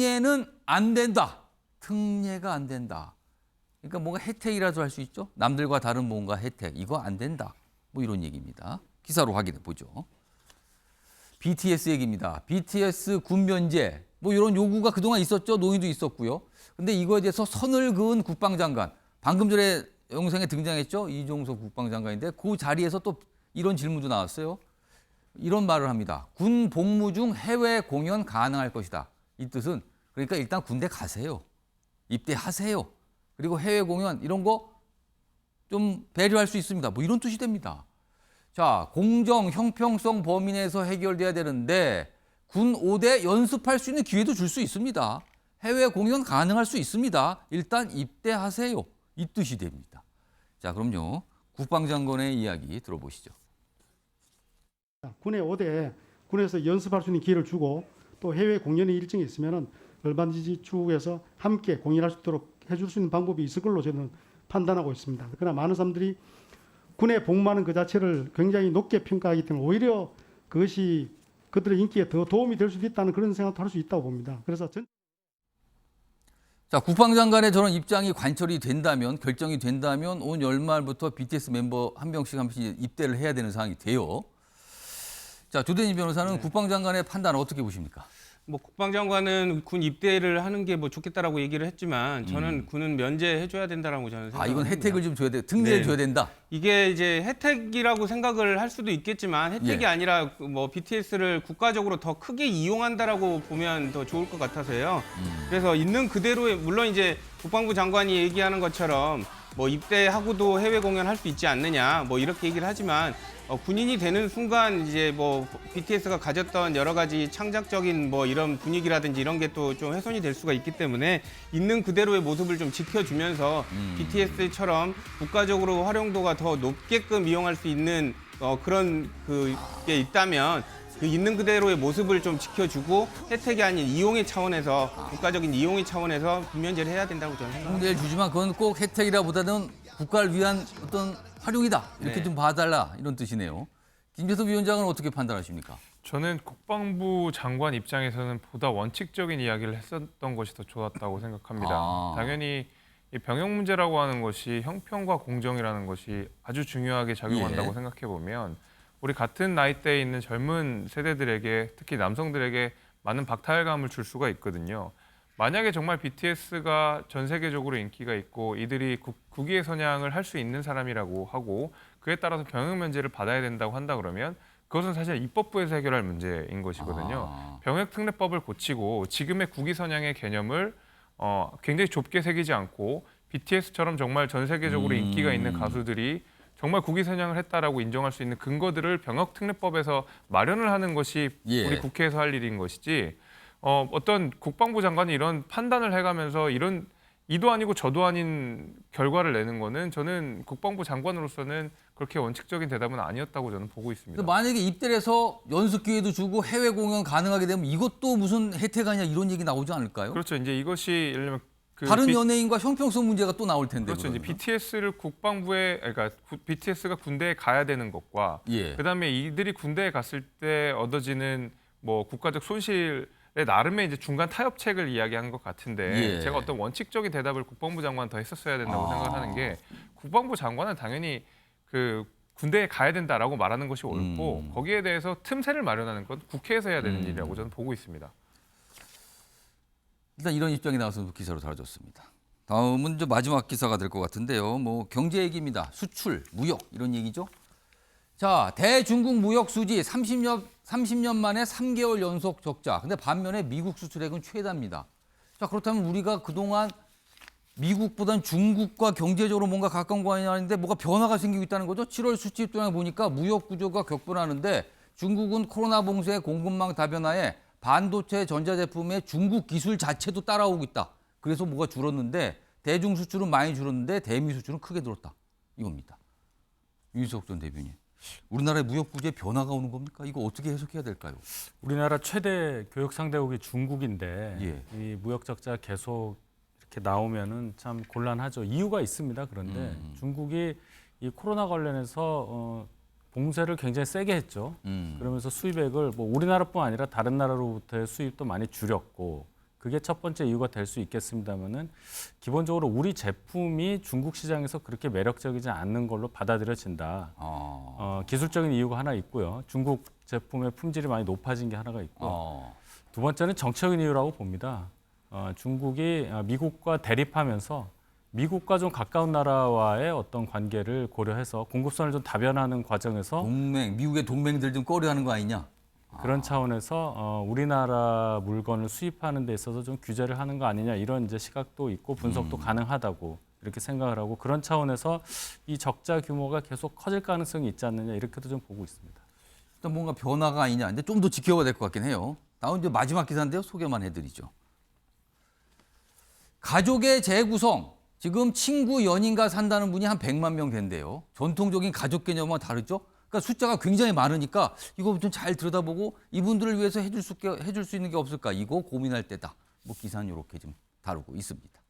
특례는 안 된다. 특례가 안 된다. 그러니까 뭔가 혜택이라도 할 수 있죠. 남들과 다른 뭔가 혜택. 이거 안 된다. 뭐 이런 얘기입니다. 기사로 확인해 보죠. BTS 얘기입니다. BTS 군 면제. 뭐 이런 요구가 그동안 있었죠. 논의도 있었고요. 근데 이거에 대해서 선을 그은 국방장관. 방금 전에 영상에 등장했죠. 이종석 국방장관인데 그 자리에서 또 이런 질문도 나왔어요. 이런 말을 합니다. 군 복무 중 해외 공연 가능할 것이다. 이 뜻은 그러니까 일단 군대 가세요. 입대하세요. 그리고 해외 공연 이런 거 좀 배려할 수 있습니다. 뭐 이런 뜻이 됩니다. 자, 공정, 형평성 범위 내에서 해결돼야 되는데 군 5대 연습할 수 있는 기회도 줄 수 있습니다. 해외 공연 가능할 수 있습니다. 일단 입대하세요. 이 뜻이 됩니다. 자, 그럼요. 국방장관의 이야기 들어보시죠. 군의 5대 군에서 연습할 수 있는 기회를 주고 또 해외 공연의 일정이 있으면 얼마든지 추후에서 함께 공연할 수 있도록 해줄 수 있는 방법이 있을 걸로 저는 판단하고 있습니다. 그러나 많은 사람들이 군에 복무하는 그 자체를 굉장히 높게 평가하기 때문에 오히려 그것이 그들의 인기에 더 도움이 될 수도 있다는 그런 생각도 할 수 있다고 봅니다. 그래서 자, 국방장관의 저런 입장이 관철이 된다면, 결정이 된다면 온 연말부터 BTS 멤버 한 명씩 입대를 해야 되는 상황이 돼요. 자, 조대니 변호사는 네. 국방장관의 판단을 어떻게 보십니까? 뭐 국방장관은 군 입대를 하는 게 뭐 좋겠다라고 얘기를 했지만 저는 군은 면제해줘야 된다라고 저는 생각합니다. 이건 혜택을 좀 줘야 돼. 특례를 네. 줘야 된다. 이게 이제 혜택이라고 생각을 할 수도 있겠지만 혜택이 예. 아니라 뭐 BTS를 국가적으로 더 크게 이용한다라고 보면 더 좋을 것 같아서요. 그래서 있는 그대로의 물론 이제 국방부 장관이 얘기하는 것처럼 뭐 입대하고도 해외 공연할 수 있지 않느냐 뭐 이렇게 얘기를 하지만 군인이 되는 순간 이제 뭐 BTS가 가졌던 여러 가지 창작적인 뭐 이런 분위기라든지 이런 게 또 좀 훼손이 될 수가 있기 때문에 있는 그대로의 모습을 좀 지켜주면서 BTS처럼 국가적으로 활용도가 더 높게끔 이용할 수 있는 그런 그게 있다면 그 있는 그대로의 모습을 좀 지켜주고 혜택이 아닌 이용의 차원에서 국가적인 이용의 차원에서 군면제를 해야 된다고 저는 생각합니다. 특례를 주지만 그건 꼭 혜택이라보다는 국가를 위한 어떤 활용이다. 이렇게 네. 좀 봐달라. 이런 뜻이네요. 김재섭 위원장은 어떻게 판단하십니까? 저는 국방부 장관 입장에서는 보다 원칙적인 이야기를 했었던 것이 더 좋았다고 생각합니다. 당연히 이 병역 문제라고 하는 것이 형평과 공정이라는 것이 아주 중요하게 작용한다고 생각해 보면 우리 같은 나이대에 있는 젊은 세대들에게 특히 남성들에게 많은 박탈감을 줄 수가 있거든요. 만약에 정말 BTS가 전 세계적으로 인기가 있고 이들이 국위의 선양을 할 수 있는 사람이라고 하고 그에 따라서 병역 면제를 받아야 된다고 한다 그러면 그것은 사실 입법부에서 해결할 문제인 것이거든요. 병역특례법을 고치고 지금의 국위 선양의 개념을 굉장히 좁게 새기지 않고 BTS처럼 정말 전 세계적으로 인기가 있는 가수들이 정말 국위 선양을 했다라고 인정할 수 있는 근거들을 병역특례법에서 마련을 하는 것이 우리 국회에서 할 일인 것이지 어떤 국방부 장관이 이런 판단을 해가면서 이런 이도 아니고 저도 아닌 결과를 내는 거는 저는 국방부 장관으로서는 그렇게 원칙적인 대답은 아니었다고 저는 보고 있습니다. 만약에 입대를 해서 연습 기회도 주고 해외 공연 가능하게 되면 이것도 무슨 혜택 아니냐 이런 얘기 나오지 않을까요? 그렇죠. 이제 이것이 예를 들면 다른 연예인과 형평성 문제가 또 나올 텐데. 그렇죠. 이제 그러면. BTS를 국방부에 그러니까 BTS가 군대에 가야 되는 것과 그다음에 이들이 군대에 갔을 때 얻어지는 뭐 국가적 손실의 나름의 이제 중간 타협책을 이야기한 것 같은데 제가 어떤 원칙적인 대답을 국방부 장관 더 했었어야 된다고 생각하는 게 국방부 장관은 당연히 그 군대에 가야 된다라고 말하는 것이 옳고 거기에 대해서 틈새를 마련하는 건 국회에서 해야 되는 일이라고 저는 보고 있습니다. 일단 이런 입장이 나와서 기사로 달아줬습니다. 다음은 이제 마지막 기사가 될 것 같은데요. 뭐 경제 얘기입니다. 수출, 무역 이런 얘기죠. 자, 대중국 무역 수지 30년 만에 3개월 연속 적자. 근데 반면에 미국 수출액은 최다입니다. 자, 그렇다면 우리가 그동안 미국보단 중국과 경제적으로 뭔가 가까운 관계가 아닌데 뭐가 변화가 생기고 있다는 거죠. 7월 수치 동안 보니까 무역 구조가 격변하는데 중국은 코로나 봉쇄 공급망 다변화에 반도체 전자제품의 중국 기술 자체도 따라오고 있다. 그래서 뭐가 줄었는데 대중 수출은 많이 줄었는데 대미 수출은 크게 늘었다. 이겁니다. 윤석 전 대변인. 우리나라의 무역 구조에 변화가 오는 겁니까? 이거 어떻게 해석해야 될까요? 우리나라 최대 교역 상대국이 중국인데 이 무역 적자 계속 이렇게 나오면은 참 곤란하죠. 이유가 있습니다. 그런데 중국이 이 코로나 관련해서 봉쇄를 굉장히 세게 했죠. 그러면서 수입액을 뭐 우리나라뿐 아니라 다른 나라로부터의 수입도 많이 줄였고 그게 첫 번째 이유가 될 수 있겠습니다만은 기본적으로 우리 제품이 중국 시장에서 그렇게 매력적이지 않는 걸로 받아들여진다. 기술적인 이유가 하나 있고요. 중국 제품의 품질이 많이 높아진 게 하나가 있고 두 번째는 정치적인 이유라고 봅니다. 중국이 미국과 대립하면서 미국과 좀 가까운 나라와의 어떤 관계를 고려해서 공급선을 좀 다변하는 과정에서 미국의 동맹들 좀 꺼려하는 거 아니냐? 그런 차원에서 우리나라 물건을 수입하는 데 있어서 좀 규제를 하는 거 아니냐 이런 이제 시각도 있고 분석도 가능하다고 이렇게 생각을 하고 그런 차원에서 이 적자 규모가 계속 커질 가능성이 있지 않느냐 이렇게도 좀 보고 있습니다. 일단 뭔가 변화가 아니냐. 근데 좀 더 지켜봐야 될 것 같긴 해요. 다음 이제 마지막 기사인데요. 소개만 해드리죠. 가족의 재구성. 지금 친구, 연인과 산다는 분이 한 100만 명 된대요. 전통적인 가족 개념과 다르죠? 그러니까 숫자가 굉장히 많으니까 이거 좀 잘 들여다보고 이분들을 위해서 해줄 수 있는 게 없을까? 이거 고민할 때다. 뭐 기사는 이렇게 좀 다루고 있습니다.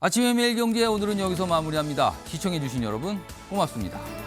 아침의 매일경제 오늘은 여기서 마무리합니다. 시청해 주신 여러분 고맙습니다.